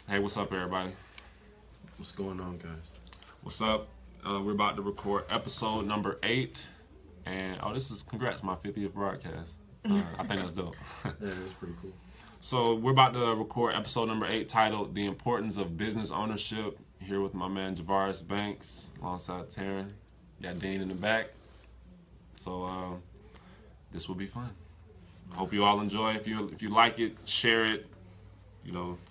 Hey, what's up, everybody? What's going on, guys? What's up? We're about to record episode number 8. And, this is, congrats, my 50th broadcast. I think that's dope. Yeah, that's pretty cool. So, we're about to record episode number 8 titled The Importance of Business Ownership. Here with my man, Javaris Banks, alongside Terran. Got Dean in the back. So, this will be fun. Hope you all enjoy. If you like it, share it.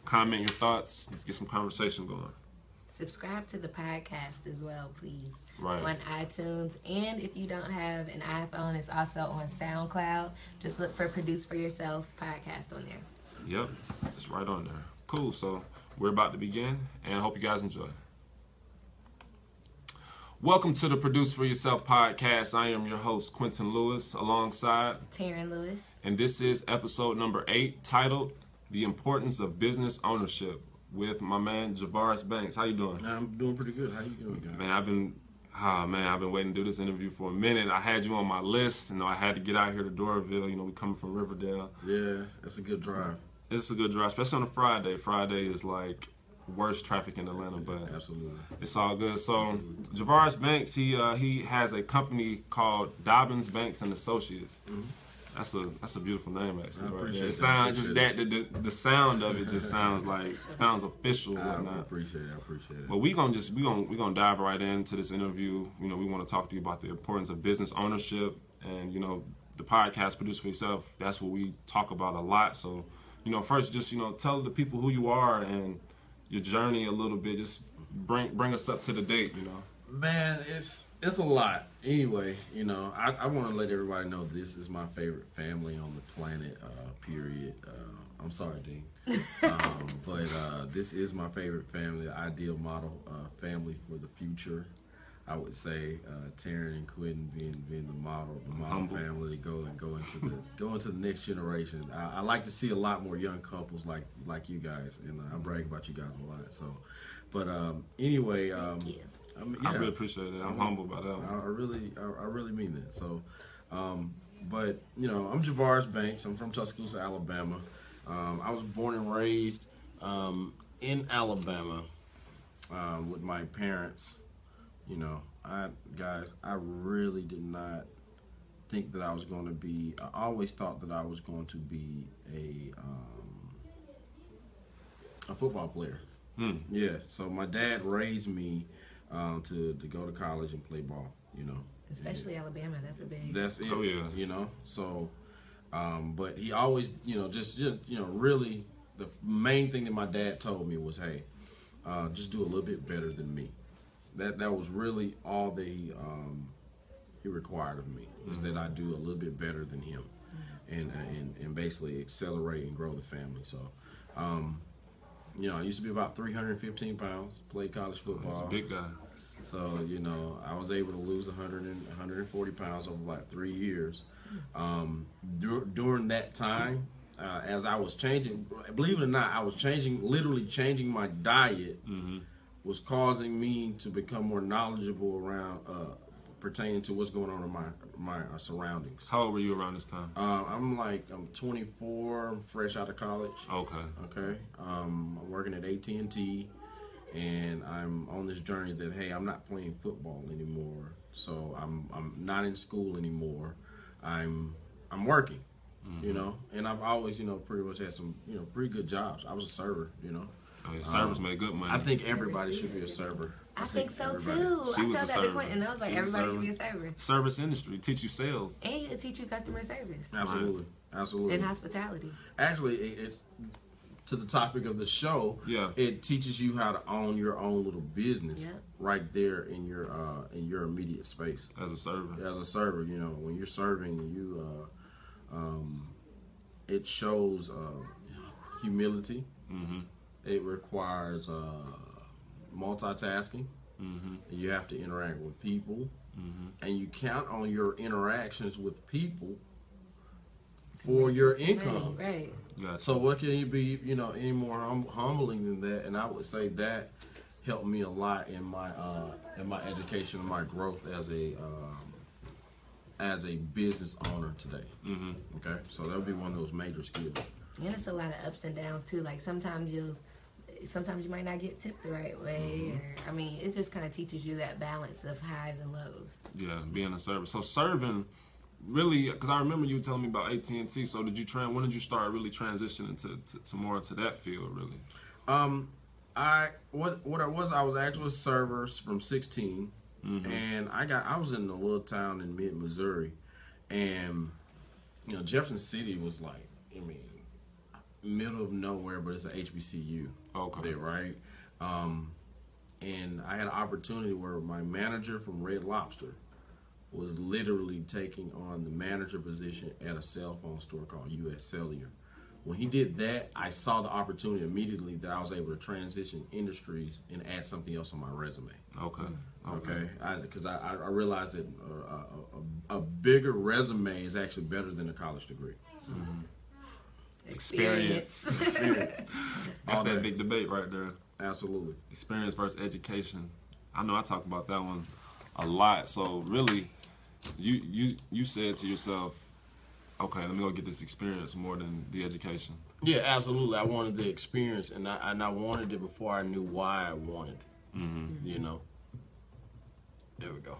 Comment your thoughts. Let's get some conversation going. Subscribe to the podcast as well, please. Right. On iTunes. And if you don't have an iPhone, it's also on SoundCloud. Just look for Produce For Yourself podcast on there. Yep. It's right on there. Cool. So we're about to begin, and I hope you guys enjoy. Welcome to the Produce For Yourself podcast. I am your host, Quinton Lewis, alongside Terran Lewis. And this is episode number 8, titled The Importance of Business Ownership, with my man Javaris Banks. How you doing? I'm doing pretty good. How you doing, guys? Man, I've been waiting to do this interview for a minute. I had you on my list, and I had to get out here to Doraville. We coming from Riverdale. Yeah, that's a good drive. It's a good drive, especially on a Friday. Friday is like worst traffic in Atlanta, but absolutely, it's all good. So Javaris Banks, he has a company called Dobbins Banks and Associates. Mm-hmm. That's a beautiful name, actually. I appreciate it. It sounds just that the sound of it just sounds official. I whatnot. appreciate it. But we gonna dive right into this interview. We want to talk to you about the importance of business ownership, and the podcast Produce For Yourself. That's what we talk about a lot. So first, just tell the people who you are and your journey a little bit. Just bring us up to the date. Man, it's a lot. Anyway, I want to let everybody know this is my favorite family on the planet, period. I'm sorry, Dean. But this is my favorite family, the ideal model family for the future. I would say Terran and Quinton being the model family to go into the next generation. I like to see a lot more young couples like you guys, and I brag about you guys a lot. So, but anyway. Thank you. I really appreciate it. I'm humble by that one. I really mean that. So, but I'm Javaris Banks. I'm from Tuscaloosa, Alabama. I was born and raised in Alabama with my parents. I really did not think that I was going to be. I always thought that I was going to be a football player. Yeah. So my dad raised me to go to college and play ball, Especially Alabama, that's a big. That's it. Oh yeah. So, but he always, just really the main thing that my dad told me was, hey, just do a little bit better than me. That was really all that he required of me, is that I do a little bit better than him, and basically accelerate and grow the family. So, I used to be about 315 pounds, played college football. He's a big guy. So, I was able to lose 140 pounds over like 3 years. During that time, as I was changing, believe it or not, I was literally changing my diet, was causing me to become more knowledgeable around pertaining to what's going on in my surroundings. How old were you around this time? I'm 24, fresh out of college. Okay. I'm working at AT&T, and I'm on this journey that, hey, I'm not playing football anymore. So I'm not in school anymore. I'm working, and I've always, pretty much had some, pretty good jobs. I was a server, Oh, yeah, servers make good money. I think everybody should be a server. I think so too. I told that to Quinton, I was like, everybody should be a server. Service industry, teach you sales. And it'll teach you customer service. Absolutely. And hospitality. Actually, it's to the topic of the show. Yeah. It teaches you how to own your own little business right there in your immediate space. As a server. As a server, when you're serving, it shows humility. Mm-hmm. It requires multitasking. Mm-hmm. You have to interact with people, and you count on your interactions with people for your income. Right. Gotcha. So what can you be, any more humbling than that? And I would say that helped me a lot in my education and my growth as a business owner today. Mm-hmm. Okay, so that would be one of those major skills. And it's a lot of ups and downs too. Like sometimes sometimes you might not get tipped the right way. Or, I mean, it just kind of teaches you that balance of highs and lows. Yeah, being a server. So serving, really, because I remember you telling me about AT&T. So did you when did you start really transitioning to more to that field, really? I was actually a server from 16, and I was in a little town in mid Missouri, and Jefferson City was like, I mean, middle of nowhere, but it's an HBCU. Okay. There, right? And I had an opportunity where my manager from Red Lobster was literally taking on the manager position at a cell phone store called U.S. Cellular. When he did that, I saw the opportunity immediately that I was able to transition industries and add something else on my resume. Okay. Because I realized that a bigger resume is actually better than a college degree. Experience. That's that big debate right there. Absolutely. Experience versus education. I know I talk about that one a lot. So really, you said to yourself, okay, let me go get this experience more than the education. Yeah, absolutely. I wanted the experience, and I wanted it before I knew why I wanted it. There we go.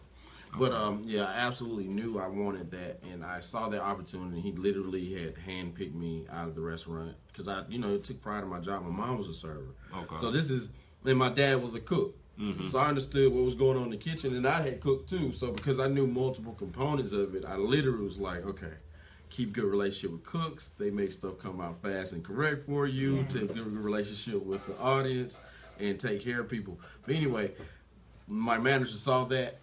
But yeah, I absolutely knew I wanted that, and I saw that opportunity. He literally had handpicked me out of the restaurant because it took pride in my job. My mom was a server, so and my dad was a cook. So I understood what was going on in the kitchen, and I had cooked too. So because I knew multiple components of it, I literally was like, okay, keep good relationship with cooks. They make stuff come out fast and correct for you. Yes. Take good relationship with the audience, and take care of people. But anyway, my manager saw that.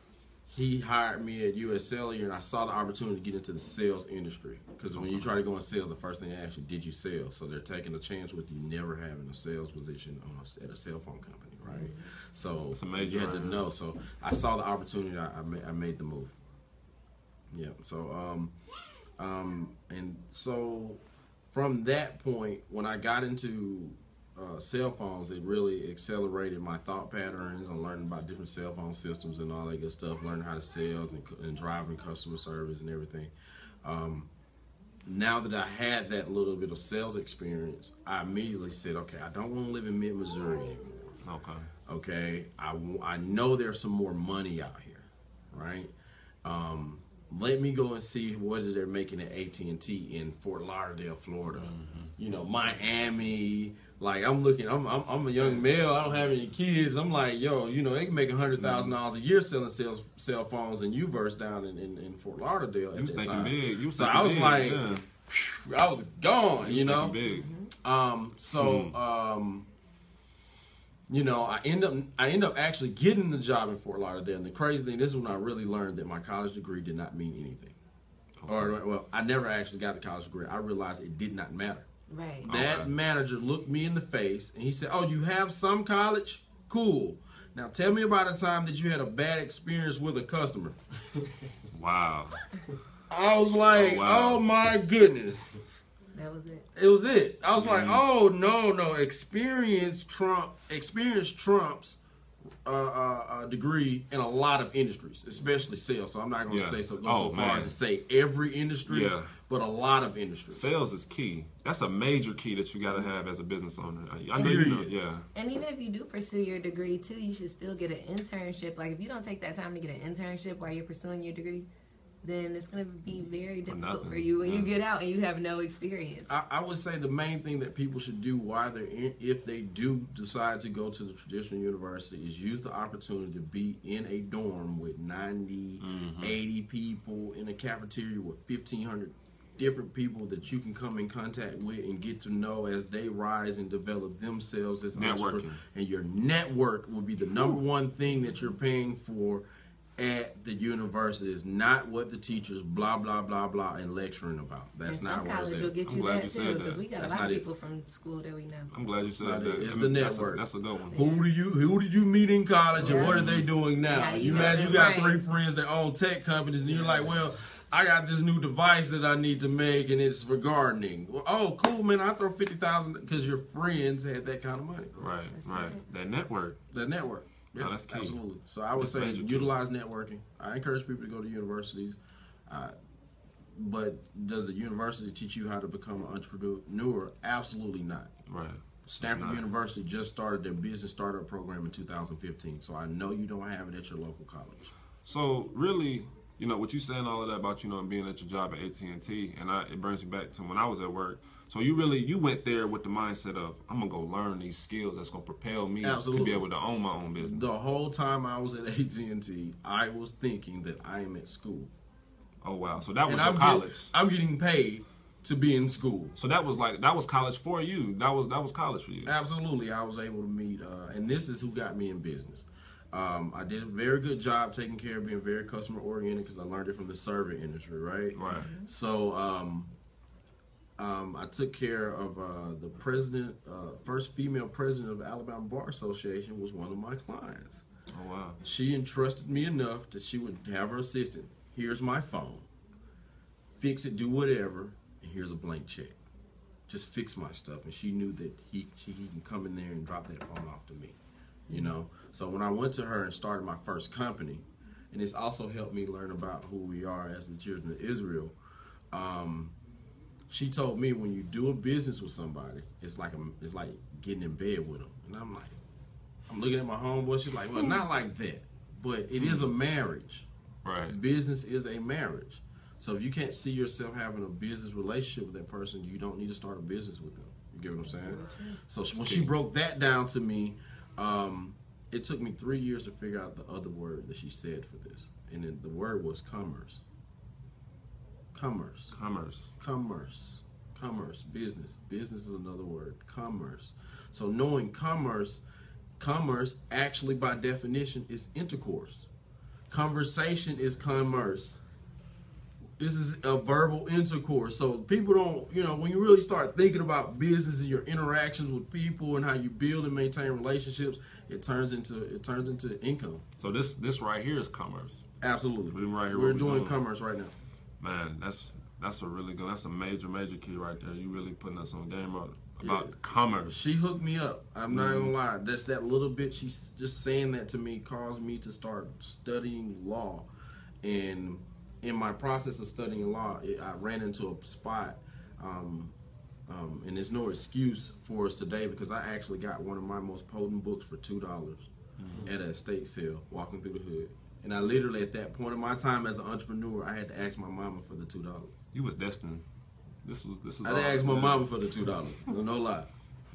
He hired me at U.S. Cellular, and I saw the opportunity to get into the sales industry. Because when you try to go in sales, the first thing they ask you, did you sell? So they're taking a chance with you never having a sales position at a cell phone company, right? So you had to know. So I saw the opportunity. I made the move. Yeah. So and so from that point, when I got into cell phones, it really accelerated my thought patterns on learning about different cell phone systems and all that good stuff, learning how to sell and driving customer service and everything. Now that I had that little bit of sales experience, I immediately said, okay, I don't want to live in mid-Missouri anymore. Okay, I know there's some more money out here, right? Let me go and see what is they're making at AT&T in Fort Lauderdale, Florida. Miami. Like I'm a young male. I don't have any kids. I'm like, they can make $100,000 a year selling cell phones and Javaris down in Fort Lauderdale. You was thinking big. I was like, I was gone. Big. I end up actually getting the job in Fort Lauderdale. And the crazy thing, this is when I really learned that my college degree did not mean anything. Well, I never actually got the college degree. I realized it did not matter. Right. That manager looked me in the face and he said, "Oh, you have some college? Cool. Now tell me about a time that you had a bad experience with a customer." Wow. I was like, oh my goodness. That was it. It was it. I was like, oh no, experience trumps degree in a lot of industries, especially sales. So I'm not going to go so far as to say every industry, but a lot of industries. Sales is key. That's a major key that you got to have as a business owner. I know And even if you do pursue your degree too, you should still get an internship. Like if you don't take that time to get an internship while you're pursuing your degree, then it's going to be very difficult for you when you get out and you have no experience. I would say the main thing that people should do while they're if they do decide to go to the traditional university, is use the opportunity to be in a dorm with 90, 80 people, in a cafeteria with 1,500 different people that you can come in contact with and get to know as they rise and develop themselves as networking. And your network will be the number one thing that you're paying for at the university. Is not what the teachers blah blah blah blah and lecturing about. That's not what it's at. Some college will get you that too, because we got a lot of people from school that we know. I'm glad you said that. It's the network. That's a good one. Who did you meet in college and what are they doing now? You imagine you got 3 friends that own tech companies and you're like, well, I got this new device that I need to make and it's for gardening. Well, oh, cool, man. I throw $50,000 because your friends had that kind of money. Right. That network. Yeah, that's key. Absolutely. So I would say utilize networking. I encourage people to go to universities. But does the university teach you how to become an entrepreneur? Absolutely not. Right. Stanford University just started their business startup program in 2015. So I know you don't have it at your local college. So really, you know, what you saying all of that about, you know, being at your job at AT&T, and it brings me back to when I was at work. So you went there with the mindset of, I'm going to go learn these skills that's going to propel me to be able to own my own business. The whole time I was at AT&T, I was thinking that I am at school. Oh, wow. So that was your college. I'm getting paid to be in school. So that was college for you. That was college for you. Absolutely. I was able to meet, and this is who got me in business. I did a very good job taking care of being very customer oriented because I learned it from the service industry, right? Right. So I took care of the president, first female president of the Alabama Bar Association was one of my clients. Oh, wow. She entrusted me enough that she would have her assistant. Here's my phone. Fix it, do whatever, and here's a blank check. Just fix my stuff. And she knew that he can come in there and drop that phone off to me. You know? So when I went to her and started my first company, and it's also helped me learn about who we are as the children of Israel, she told me when you do a business with somebody, it's like getting in bed with them. And I'm looking at my homeboy, she's like, well, not like that. But it is a marriage. Right. Business is a marriage. So if you can't see yourself having a business relationship with that person, you don't need to start a business with them. You get what I'm saying? So when she broke that down to me, it took me 3 years to figure out the other word that she said for this. And then the word was commerce. Commerce. Commerce. Commerce. Commerce. Business. Business is another word. Commerce. So knowing commerce actually by definition is intercourse. Conversation is commerce. This is a verbal intercourse. So people don't, you know, when you really start thinking about business and your interactions with people and how you build and maintain relationships, it turns into income. So this right here is commerce. Absolutely. Right here, we're doing commerce right now. Man, that's a really good, that's a major key right there. You really putting us on game about commerce. She hooked me up. I'm not gonna lie. That's that little bit. She's just saying that to me caused me to start studying law, and in my process of studying law, I ran into a spot, and there's no excuse for us today because I actually got one of my most potent books for $2 at an estate sale, walking through the hood. And I literally, at that point in my time as an entrepreneur, I had to ask my mama for the $2. You was destined. This is. I had to ask my mama for the $2. No lie.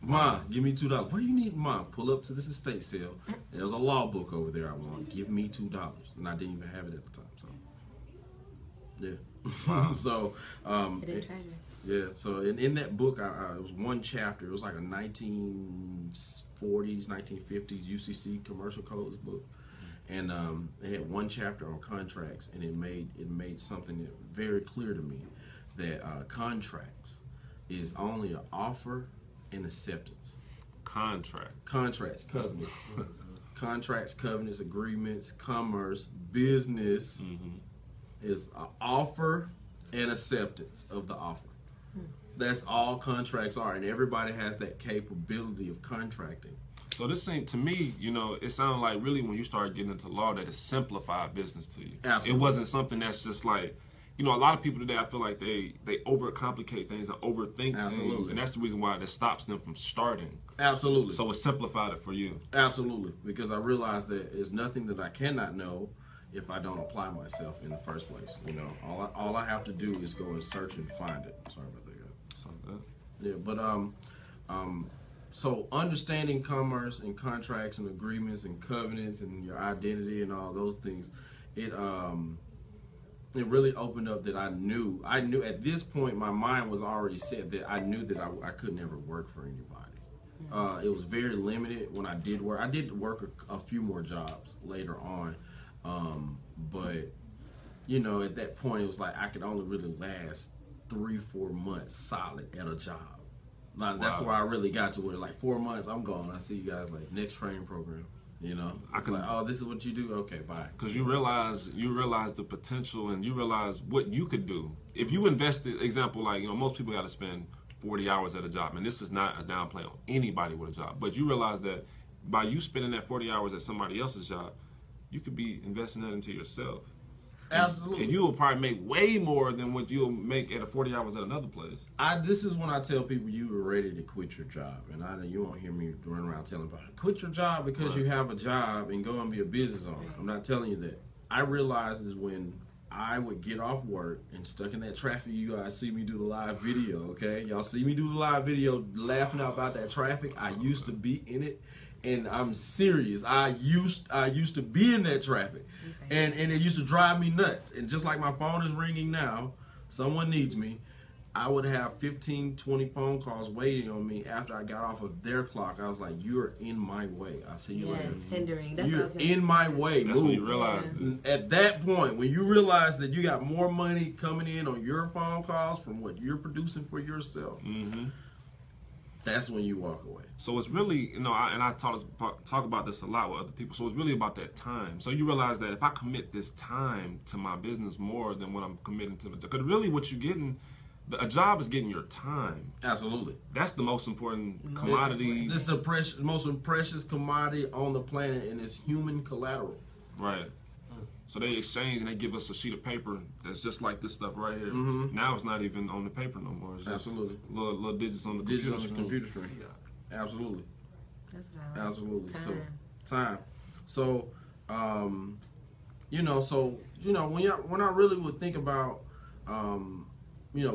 Ma, give me $2. What do you need, Ma? Pull up to this estate sale. There's a law book over there I want. Give me $2. And I didn't even have it at the time. So, yeah. Wow. So, yeah. So in that book, it was one chapter. It was like a 1940s, 1950s UCC commercial codes book. And they had one chapter on contracts, and it made something very clear to me that contracts is only an offer and acceptance. Contracts, covenants. Contracts, covenants, agreements, commerce, business is an offer and acceptance of the offer. That's all contracts are, and everybody has that capability of contracting. So this seemed to me, you know, it sounded like really when you started getting into law that it simplified business to you. Absolutely. It wasn't something that's just like, you know, a lot of people today, I feel like they overcomplicate things and overthink things, and that's the reason why that stops them from starting. Absolutely. So it simplified it for you. Absolutely, because I realized that there's nothing that I cannot know if I don't apply myself in the first place. You know, all I have to do is go and search and find it. Sorry about that, guys. So good. Yeah, but so understanding commerce and contracts and agreements and covenants and your identity and all those things, it really opened up that I knew at this point my mind was already set that I knew that I could never work for anybody. It was very limited when I did work. I did work a few more jobs later on, but you know, at that point it was like I could only really last 3-4 months solid at a job. Now, that's where I really got to where like 4 months I'm gone. I see you guys like next training program. You know, like, oh, this is what you do. Okay, bye. Because you realize the potential and you realize what you could do if you invested. Example, like, you know, most people got to spend 40 hours at a job, and this is not a downplay on anybody with a job. But you realize that by you spending that 40 hours at somebody else's job, you could be investing that into yourself. Absolutely. And you will probably make way more than what you'll make at 40 hours at another place. This is when I tell people you were ready to quit your job. And you won't hear me run around telling about quit your job because you have a job and go and be a business owner. I'm not telling you that. I realized is when I would get off work and stuck in that traffic. You guys see me do the live video, okay? Y'all see me do the live video laughing about that traffic. I used to be in it. And I'm serious. I used to be in that traffic, and it used to drive me nuts. And just like my phone is ringing now, someone needs me. I would have 15, 20 phone calls waiting on me after I got off of their clock. I was like, "You're in my way. I'll see you later." Hindering. That's You're in my way. That's when you realize it. At that point, when you realize that you got more money coming in on your phone calls from what you're producing for yourself. That's when you walk away. So it's really, I talk about this a lot with other people. So it's really about that time. So you realize that if I commit this time to my business more than what I'm committing to because really what you're getting, a job is getting your time. Absolutely. That's the most important commodity. It's the most precious commodity on the planet, and it's human collateral. Right. So they exchange and they give us a sheet of paper that's just like this stuff right here. Now it's not even on the paper no more. It's just little digits on the computer screen. Yeah. Absolutely. That's what I like. Absolutely. Time. So time. So when I really would think about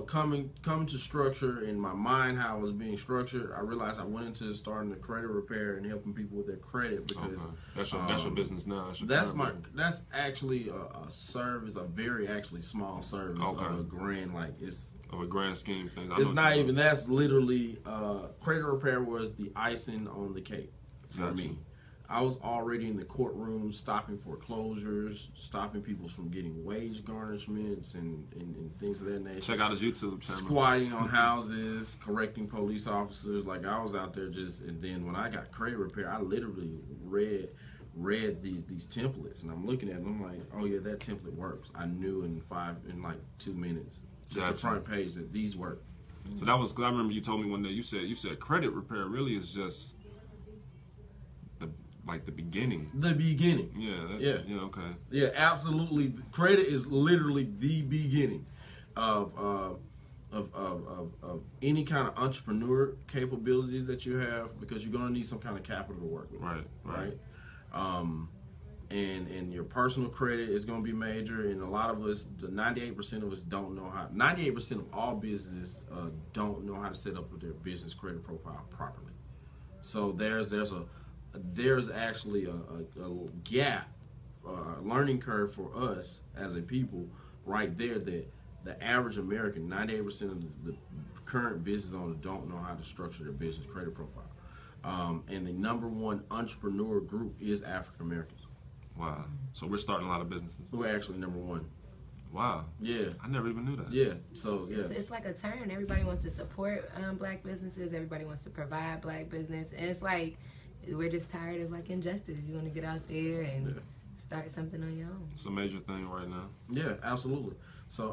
coming to structure in my mind, how I was being structured, I realized I went into starting the credit repair and helping people with their credit because that's your business now. That's actually a service, a very actually small service of a grand of a grand scheme thing. It's not even. That's literally credit repair was the icing on the cake for me. I was already in the courtroom stopping foreclosures, stopping people from getting wage garnishments and things of that nature. Check out his YouTube channel. Squatting on houses, correcting police officers. Like I was out there and then when I got credit repair, I literally read these templates and I'm looking at them. I'm like, oh yeah, that template works. I knew in 2 minutes, just the front page that these work. So that was because I remember you told me one day you said credit repair really is just the beginning. The beginning. Yeah. Yeah. Okay. Yeah, absolutely. Credit is literally the beginning of any kind of entrepreneur capabilities that you have because you're gonna need some kind of capital to work with. Right. And your personal credit is gonna be major, and a lot of us, the 98% of us don't know how. 98% of all businesses don't know how to set up their business credit profile properly. So there's actually a gap, learning curve for us as a people right there that the average American, 98% of the current business owners don't know how to structure their business credit profile. And the number one entrepreneur group is African Americans. Wow. So we're starting a lot of businesses. We're actually number one. Wow. Yeah. I never even knew that. Yeah. So yeah. It's like a turn. Everybody wants to support black businesses. Everybody wants to provide black business. And it's like we're just tired of injustice. You want to get out there and start something on your own. It's a major thing right now. Yeah, absolutely. So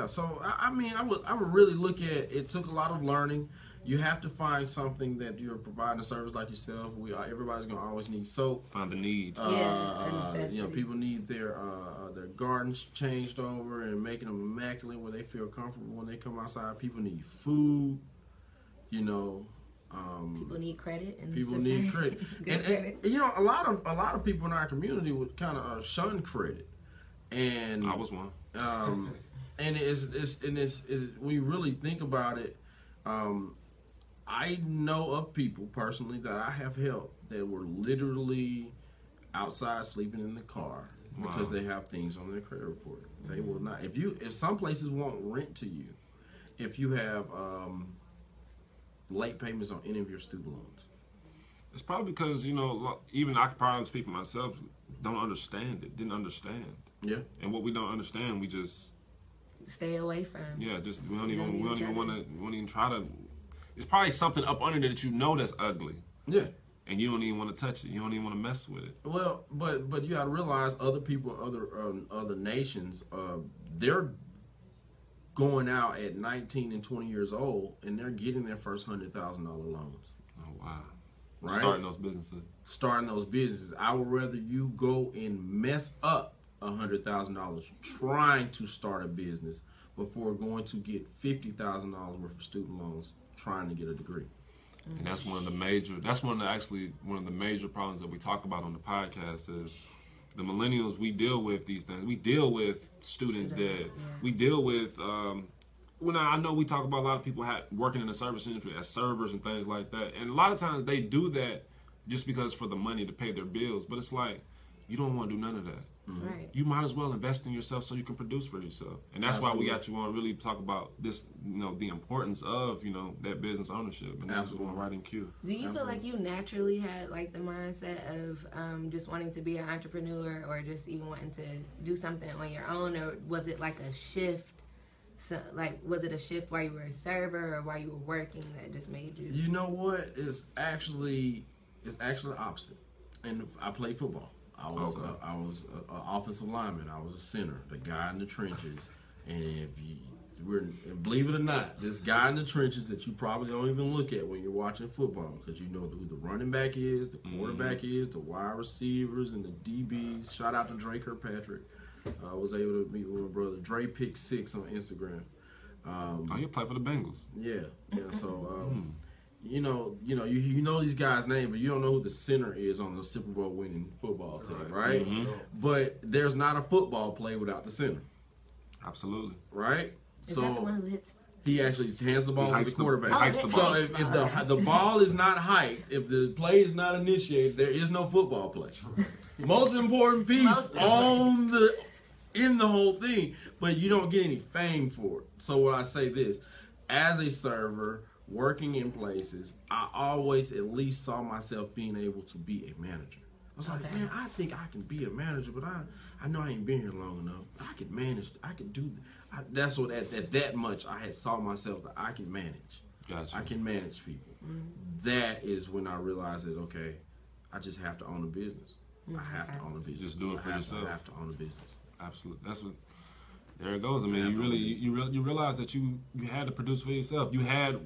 so I mean I would really look at it. Took a lot of learning. You have to find something that you're providing a service like yourself. Everybody's gonna always need soap. Find the need. People need their gardens changed over and making them immaculate where they feel comfortable when they come outside. People need food. People need credit. And people need credit. and a lot of people in our community would kind of shun credit. And I was one. And it's when you really think about it. I know of people personally that I have helped that were literally outside sleeping in the car because they have things on their credit report. They will not. If some places won't rent to you, if you have late payments on any of your student loans. It's probably because even I could probably speak for myself. Didn't understand. Yeah. And what we don't understand, we just stay away from. Yeah, just we don't even want to try to. It's probably something up under there that that's ugly. Yeah. And you don't even want to touch it. You don't even want to mess with it. Well, but you got to realize other people, other nations, they're going out at 19 and 20 years old, and they're getting their first $100,000 loans. Oh wow. right? Starting those businesses. I would rather you go and mess up $100,000 trying to start a business before going to get $50,000 worth of student loans trying to get a degree. And that's one of the major problems that we talk about on the podcast is the millennials. We deal with these things. We deal with student debt. Yeah. We deal with I know we talk about a lot of people working in the service industry as servers and things like that, and a lot of times they do that just because for the money to pay their bills. But it's like, you don't want to do none of that. Right. You might as well invest in yourself so you can produce for yourself. And that's why we got you on really talk about this, the importance of, that business ownership. And this is going right in cue. Do you feel like you naturally had like the mindset of just wanting to be an entrepreneur or just even wanting to do something on your own, or was it like a shift? So, like, was it a shift while you were a server or while you were working that just made you? You know what? It's actually opposite. And I played football. I was an offensive lineman. I was a center, the guy in the trenches. And believe it or not, this guy in the trenches that you probably don't even look at when you're watching football, because you know who the running back is, the quarterback is, the wide receivers, and the DBs. Shout out to Dre Kirkpatrick. I was able to meet with my brother Dre Pick 6 on Instagram. You play for the Bengals. Yeah. So. You know these guys' names, but you don't know who the center is on the Super Bowl winning football team, right? Mm-hmm. But there's not a football play without the center. Absolutely. Right? Is that the one who hits? He actually hands the ball to the quarterback. So if the ball is not hiked, if the play is not initiated, there is no football play. Most important piece in the whole thing, but you don't get any fame for it. So when I say this, as a server, working in places, I always at least saw myself being able to be a manager. I was like, man, I think I can be a manager, but I know I ain't been here long enough. I could manage. I could do. That's what at that much I had saw myself that I can manage. Gotcha. I can manage people. Mm-hmm. That is when I realized that I just have to own a business. I have to own a business. Just do it for yourself. I have to own a business. Absolutely. That's what. There it goes. I mean, you realize that you had to produce for yourself. You had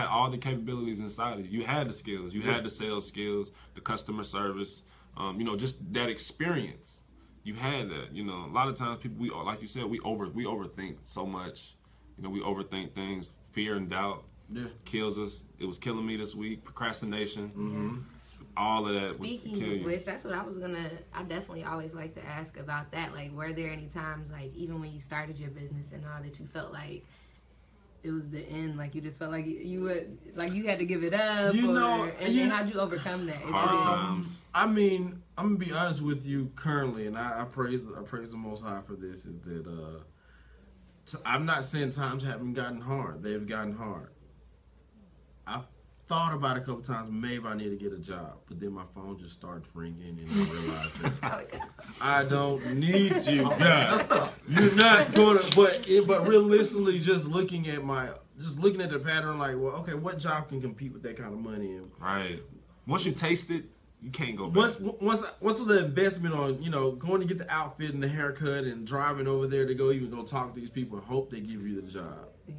all the capabilities inside of you. You had the skills. You had the sales skills, the customer service. Just that experience. You had that. A lot of times people, like you said, we overthink so much. We overthink things. Fear and doubt kills us. It was killing me this week. Procrastination. Mm-hmm. All of that. Speaking of which, that's what I definitely always like to ask about that. Like, were there any times, like, even when you started your business and all, that you felt like it was the end? Like, you just felt like you had to give it up? And how'd you overcome that? Hard times. I mean, I'm going to be honest with you currently, and I praise the Most High for this, is that I'm not saying times haven't gotten hard. They've gotten hard. I thought about it a couple times, maybe I need to get a job, but then my phone just started ringing and I realized that I don't need you guys. You're not gonna. But realistically, just looking at the pattern, like, well, okay, what job can compete with that kind of money? And right. Once you taste it, you can't go back. What's the investment on going to get the outfit and the haircut and driving over there to go talk to these people and hope they give you the job? Yeah.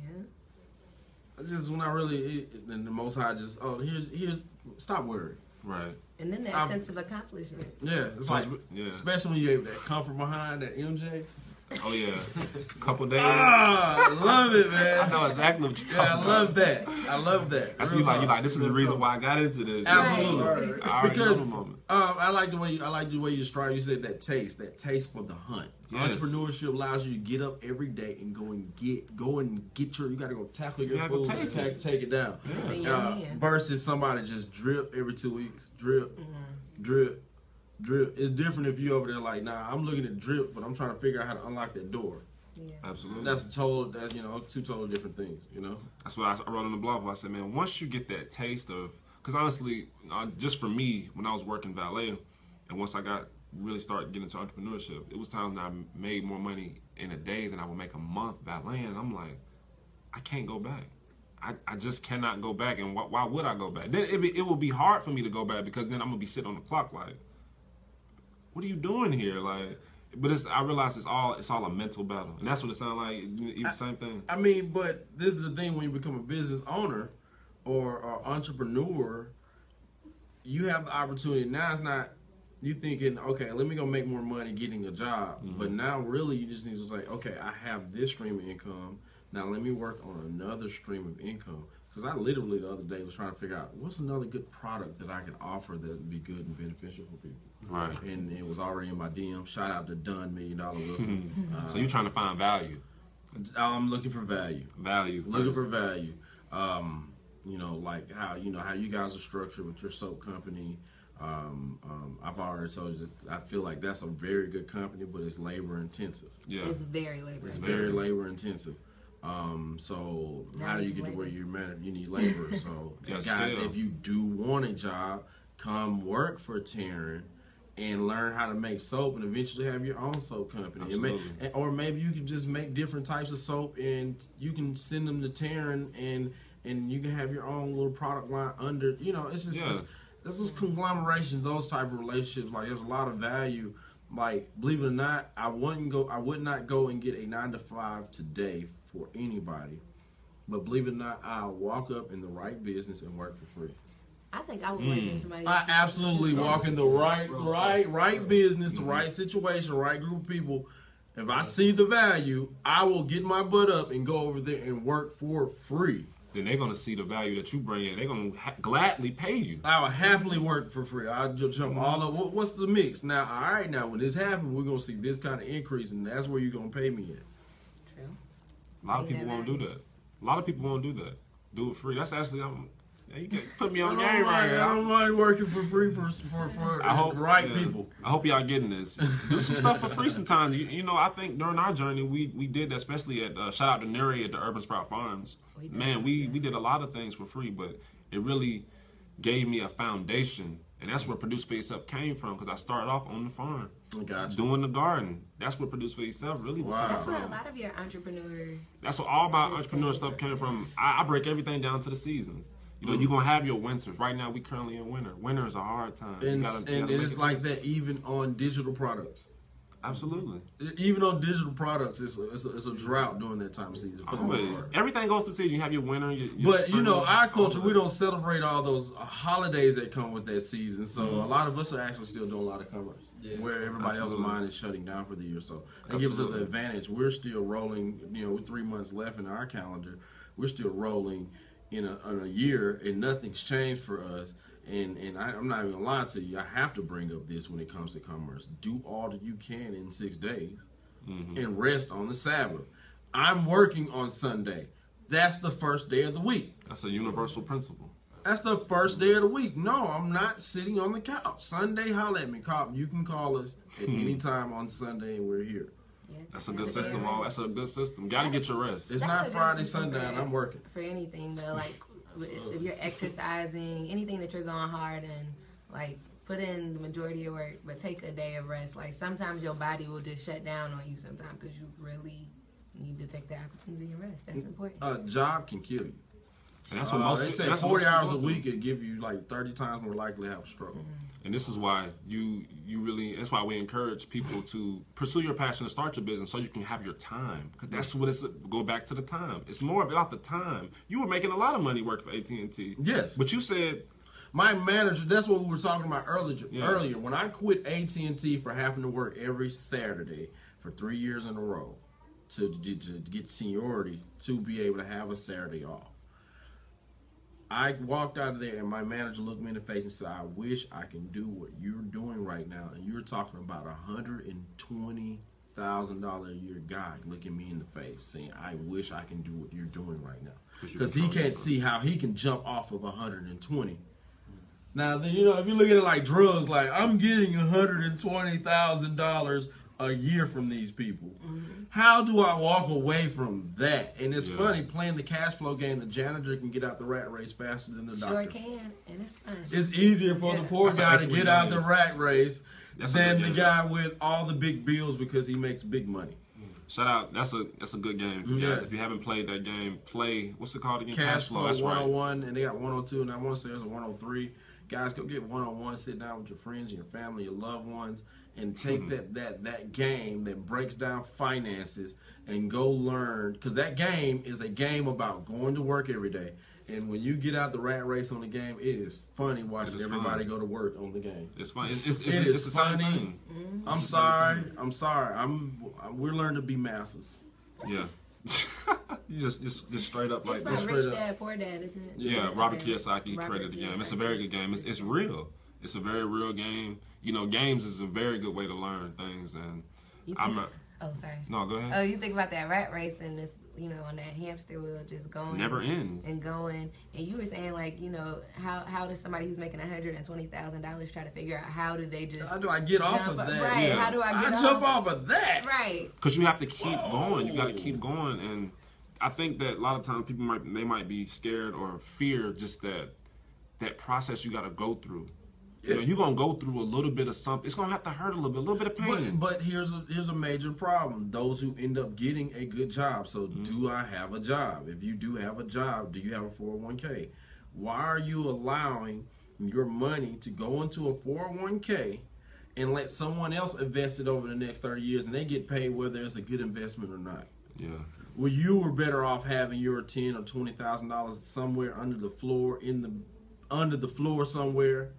Just when I really, and the Most High just, here's, stop worrying. Right. And then that sense of accomplishment. Yeah, it's especially when you're able to come from behind that MJ. Oh yeah, a couple days. I love it, man. I know exactly what you're talking about. I love that. That's you like. This is the reason why I got into this. Absolutely. Right. Because I like the way you described. You said that taste for the hunt. Yes. Entrepreneurship allows you to get up every day and go and get your. You got to go tackle your food and take it down. Yeah. Versus somebody just drip every 2 weeks. Drip. It's different if you over there like, nah, I'm looking at drip, but I'm trying to figure out how to unlock that door. Yeah. Absolutely. That's two totally different things, That's what I wrote on the blog. I said, man, once you get that taste of, because honestly, just for me, when I was working valet, and once I really started getting into entrepreneurship, it was times that I made more money in a day than I would make a month valeting. And I'm like, I can't go back. I just cannot go back. And why would I go back? Then it will be hard for me to go back, because then I'm gonna be sitting on the clock like, what are you doing here? Like, but I realize it's all a mental battle, and that's what it sounds like. Even same thing. I mean, but this is the thing: when you become a business owner or entrepreneur, you have the opportunity. Now it's not you thinking, okay, let me go make more money getting a job. But now really you just need to say, okay, I have this stream of income. Now let me work on another stream of income. Because I literally the other day was trying to figure out what's another good product that I could offer that would be good and beneficial for people. Right. And it was already in my DM. Shout out to Dunn, $1 Million Wilson. So you're trying to find value. I'm looking for value. Looking for value. You know, like how you guys are structured with your soap company. I've already told you that I feel like that's a very good company, but it's labor intensive. Yeah. It's very labor. It's very labor intensive. So how do you get to where you're managed? You need labor. So guys, if you do want a job, come work for Terran and learn how to make soap and eventually have your own soap company. Or maybe you can just make different types of soap and you can send them to Terran and you can have your own little product line under, you know, it's just that's those conglomerations, those type of relationships. Like there's a lot of value. Like, believe it or not, I would not go and get a 9-to-5 today for anybody. But believe it or not, I'll walk up in the right business and work for free. I think I would work in somebody. I absolutely walk in the right business, the right situation, right group of people. If I see the value, I will get my butt up and go over there and work for free. Then they're going to see the value that you bring in. They're going to gladly pay you. I will happily work for free. I'll jump all over. What's the mix? Now, all right, now, when this happens, we're going to see this kind of increase, and that's where you're going to pay me at. True. A lot of people won't do that. A lot of people won't do that. Do it free. That's actually, you can put me on game right now. I don't mind working for free for people. I hope y'all getting this. Do some stuff for free sometimes. You know, I think during our journey, we did that, especially at, shout out to Neri at the Urban Sprout Farms. Man, we did a lot of things for free, but it really gave me a foundation. And that's where Produce for Yourself came from, because I started off on the farm, doing the garden. That's where Produce for Yourself really was coming from. That's where a lot of your entrepreneur. That's where all my entrepreneur stuff came from. I break everything down to the seasons. You know, you're going to have your winters. Right now, we currently in winter. Winter is a hard time. And it's like that even on digital products. Absolutely. Even on digital products, it's a drought during that time of season. Everything goes through season. You have your winter, your but spring, you know, our culture, we don't celebrate all those holidays that come with that season. So a lot of us are actually still doing a lot of commerce, where everybody else's mind is shutting down for the year. So that gives us an advantage. We're still rolling. You know, with 3 months left in our calendar, we're still rolling in a year, and nothing's changed for us. And I'm not even gonna lie to you, I have to bring up this when it comes to commerce. Do all that you can in 6 days and rest on the Sabbath. I'm working on Sunday. That's the first day of the week. That's a universal principle. That's the first day of the week. No, I'm not sitting on the couch. Sunday, holler at me. You can call us at any time on Sunday, and we're here. That's a good system. That's a good system. Got to get your rest. It's not Friday, Sunday, and I'm working. For anything, though, like if you're exercising, anything that you're going hard and like put in the majority of work, but take a day of rest. Like sometimes your body will just shut down on you sometimes because you really need to take the opportunity and rest. That's important. A job can kill you. And that's what most they say 40 hours a week it give you like 30 times more likely to have a struggle. And this is why you really, that's why we encourage people to pursue your passion and start your business so you can have your time. Because that's what it's, go back to the time. It's more about the time. You were making a lot of money working for AT&T. Yes. But you said, my manager, that's what we were talking about earlier. When I quit AT&T for having to work every Saturday for 3 years in a row to get seniority to be able to have a Saturday off, I walked out of there and my manager looked me in the face and said, I wish I can do what you're doing right now. And you're talking about $120,000 a year guy looking me in the face saying, I wish I can do what you're doing right now. Because he can't see how he can jump off of 120. Now, then, you know, if you look at it like drugs, like I'm getting $120,000 a year from these people. How do I walk away from that? And it's funny, playing the cash flow game, the janitor can get out the rat race faster than the doctor. Sure can, and it's fun. It's easier for the poor guy to get out the rat race than the guy with all the big bills because he makes big money. Shout out, that's a good game. Guys, if you haven't played that game, play, what's it called again? Cash Flow 101, and they got 102, and I want to say there's a 103. Guys, go get 101, sit down with your friends and your family, your loved ones, and take that game that breaks down finances and go learn, because that game is a game about going to work every day And when you get out the rat race on the game, it is funny watching everybody go to work on the game. It's fun. It's the funny. same thing. I'm sorry. We're learning to be masters. Yeah. You just straight up like this. It's Rich Dad, Poor Dad, isn't it? Yeah, Robert Kiyosaki created the game. It's a very good game. It's real. It's a very real game. You know, games is a very good way to learn things. And oh, sorry. No, go ahead. Oh, you think about that rat race and this, you know, on that hamster wheel just going. Never ends. And going. And you were saying, like, you know, how does somebody who's making $120,000 try to figure out how do they just. How do I get off of that? Right. Yeah. How do I get jump off of that? Right. Because you have to keep going. You got to keep going. And I think that a lot of times people might be scared or fear just that process you got to go through. You know, you're gonna go through a little bit of something. It's gonna have to hurt a little bit of pain. But here's a major problem. Those who end up getting a good job. So do I have a job? If you do have a job, do you have a 401k? Why are you allowing your money to go into a 401k and let someone else invest it over the next 30 years and they get paid whether it's a good investment or not? Yeah. Well, you were better off having your $10,000 or $20,000 somewhere under the floor somewhere.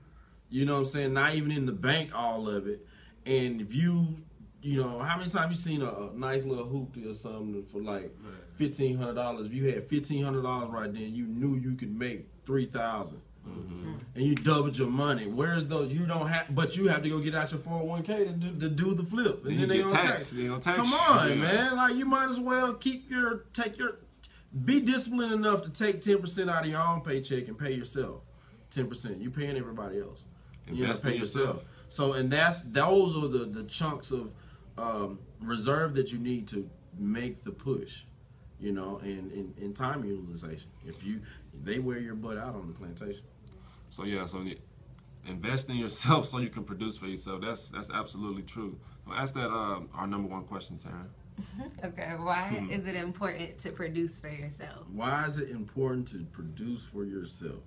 You know what I'm saying? Not even in the bank, all of it. And if you know, how many times you seen a nice little hoopty or something for like $1,500? If you had $1,500 right then, you knew you could make $3,000, and you doubled your money. Whereas though you don't have, but you have to go get out your 401k to do the flip, and then they gonna tax. Come on, man! Like you might as well be disciplined enough to take 10% out of your own paycheck and pay yourself 10%. You're paying everybody else. You have to pay yourself. So, and those are the chunks of reserve that you need to make the push, you know, and time utilization. They wear your butt out on the plantation. So invest in yourself so you can produce for yourself. That's absolutely true. Well, ask that our number one question, Terran. Okay, why is it important to produce for yourself? Why is it important to produce for yourself?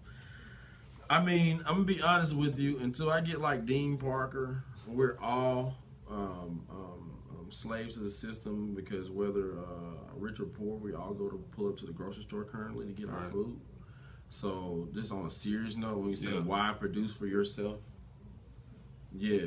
I mean, I'm gonna be honest with you. Until I get like Dean Parker, we're all slaves to the system because whether rich or poor, we all go to pull up to the grocery store currently to get our food. So, just on a serious note, when you say why produce for yourself,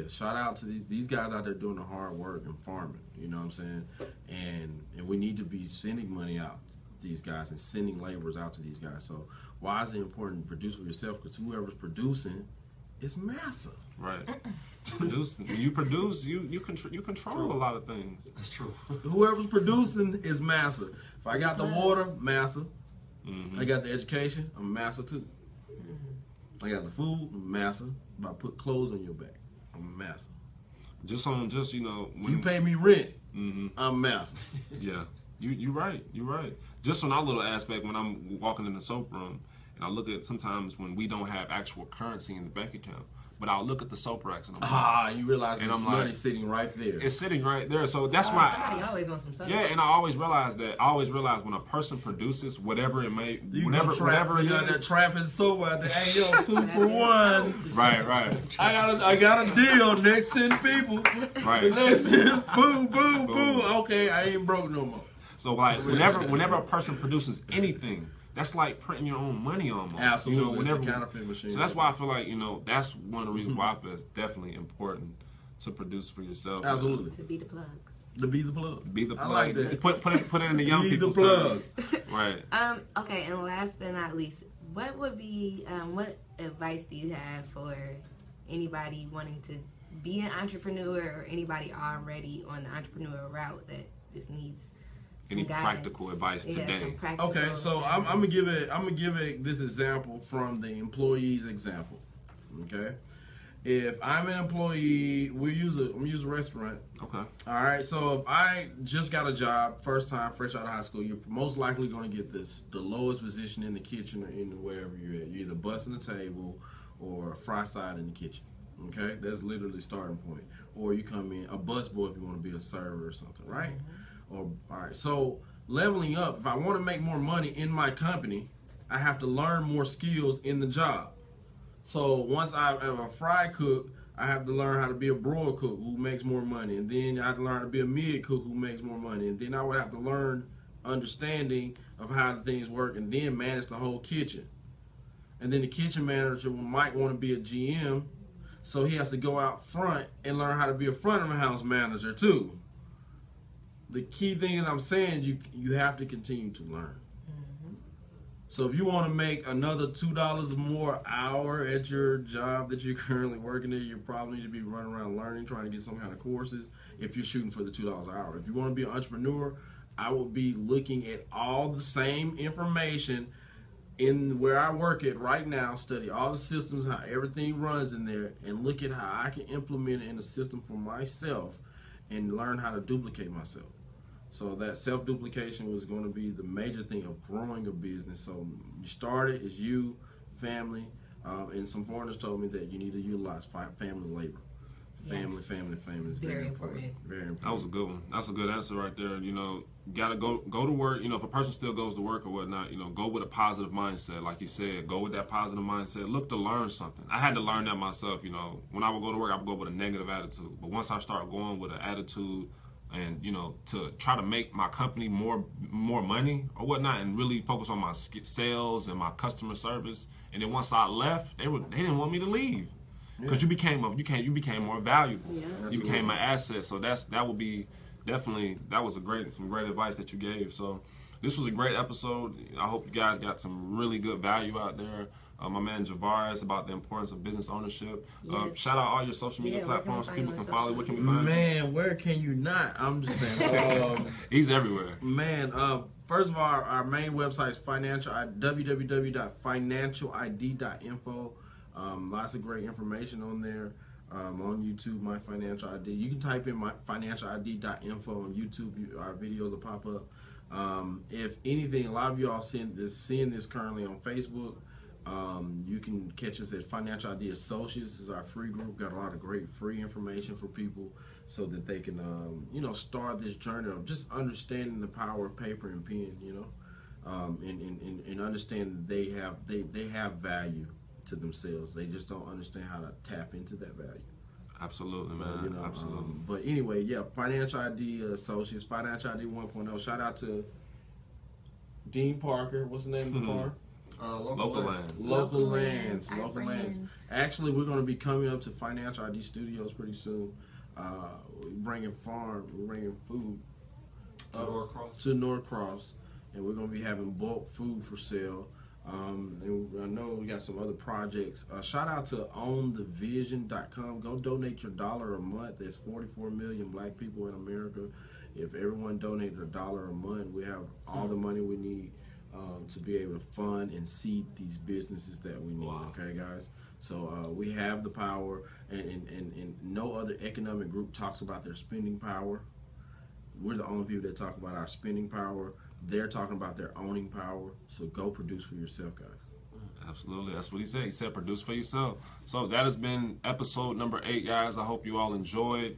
shout out to these guys out there doing the hard work and farming. You know what I'm saying? And we need to be sending money out to these guys and sending laborers out to these guys. So why is it important to produce for yourself? Because whoever's producing is massive. Right. Producing. When you produce, you control a lot of things. That's true. Whoever's producing is massive. If I got the water, massive. I got the education, I'm massive too. I got the food, I'm massive. If I put clothes on your back, I'm massive. Just you know, when you pay me rent, I'm massive. Yeah. You're right. Just on our little aspect, when I'm walking in the soap room, and I look at sometimes when we don't have actual currency in the bank account, but I'll look at the soap racks and I'm like, you realize there's money sitting right there. It's sitting right there. So that's why somebody always wants some soap. Yeah, and I always realize when a person produces whatever it may, whatever it is, they're trapping soap out there. Hey, yo, 2 for 1. Right. I got a deal. Next 10 people. Right. Next 10, boom. Okay, I ain't broke no more. So like whenever a person produces anything, that's like printing your own money almost. Absolutely. You know, it's a counterfeit machine. So that's why I feel like, you know, that's one of the reasons why I feel it's definitely important to produce for yourself. Absolutely. To be the plug. To be the plug. Be the plug. I like that. Put it in the young people's terms. Right. Okay, and last but not least, what would be what advice do you have for anybody wanting to be an entrepreneur or anybody already on the entrepreneurial route that just needs any practical advice today? Okay, so I'm gonna give it this example from the employee's example. Okay, if I'm an employee, I'm gonna use a restaurant. Okay. All right. So if I just got a job, first time, fresh out of high school, you're most likely gonna get the lowest position in the kitchen or in wherever you're at. You're either bussing the table or fry side in the kitchen. Okay, that's literally starting point. Or you come in a busboy if you want to be a server or something, right? All right, so leveling up, if I want to make more money in my company, I have to learn more skills in the job. So once I am a fry cook, I have to learn how to be a broil cook who makes more money. And then I have to learn how to be a mid cook who makes more money. And then I would have to learn understanding of how the things work and then manage the whole kitchen. and then the kitchen manager might want to be a GM, so he has to go out front and learn how to be a front of the house manager too. The key thing that I'm saying, you have to continue to learn. So if you want to make another $2 more hour at your job that you're currently working at, you probably need to be running around learning, trying to get some kind of courses if you're shooting for the $2 an hour. If you want to be an entrepreneur, I will be looking at all the same information in where I work at right now, study all the systems, how everything runs in there, and look at how I can implement it in a system for myself and learn how to duplicate myself. So that self-duplication was going to be the major thing of growing a business. So you started as you, family, and some foreigners told me that you need to utilize family labor. Family is very important. Very important. That was a good one. That's a good answer right there. You know, you gotta go to work. You know, if a person still goes to work or whatnot, you know, go with a positive mindset. Like you said, go with that positive mindset. Look to learn something. I had to learn that myself. You know, when I would go to work, I would go with a negative attitude. But once I start going with an attitude, and you know, to try to make my company more money or whatnot, and really focus on my sales and my customer service. And then once I left, they didn't want me to leave because you became more valuable. Yeah. You became an asset. So that would be definitely, that was some great advice that you gave. So this was a great episode. I hope you guys got some really good value out there. My man Javaris about the importance of business ownership. Yes. Shout out all your social media platforms. People can follow. Where can we find you? Man, where can you not? I'm just saying. He's everywhere. Man, first of all, our main website is www.financialid.info. Lots of great information on there. On YouTube, My Financial ID. You can type in financialid.info on YouTube. Our videos will pop up. If anything, a lot of you all seeing this currently on Facebook. You can catch us at Financial ID Associates. This is our free group. Got a lot of great free information for people so that they can, you know, start this journey of just understanding the power of paper and pen, you know, and understand that they have value to themselves. They just don't understand how to tap into that value. Absolutely, So, man. you know, Absolutely. But anyway, yeah, Financial ID Associates, Financial ID 1.0. Shout out to Dean Parker. What's the name of the farm? Local Lands. Local Lands. Actually, we're going to be coming up to Financial ID Studios pretty soon. We're bringing food to Norcross, and we're going to be having bulk food for sale. And I know we got some other projects. Shout out to ownthevision.com. Go donate your $1 a month. There's 44 million black people in America. If everyone donated $1 a month, we have all the money we need to be able to fund and seed these businesses that we need. Wow. Okay, guys? So we have the power, and no other economic group talks about their spending power. We're the only people that talk about our spending power. They're talking about their owning power. So go produce for yourself, guys. Absolutely. That's what he said. He said produce for yourself. So that has been episode number 8, guys. I hope you all enjoyed.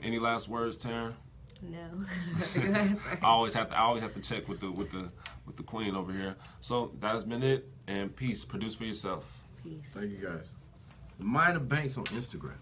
Any last words, Terran? No. I always have to check with the queen over here. So that has been it. And peace. Produce for yourself. Peace. Thank you, guys. The Mind of Banks on Instagram.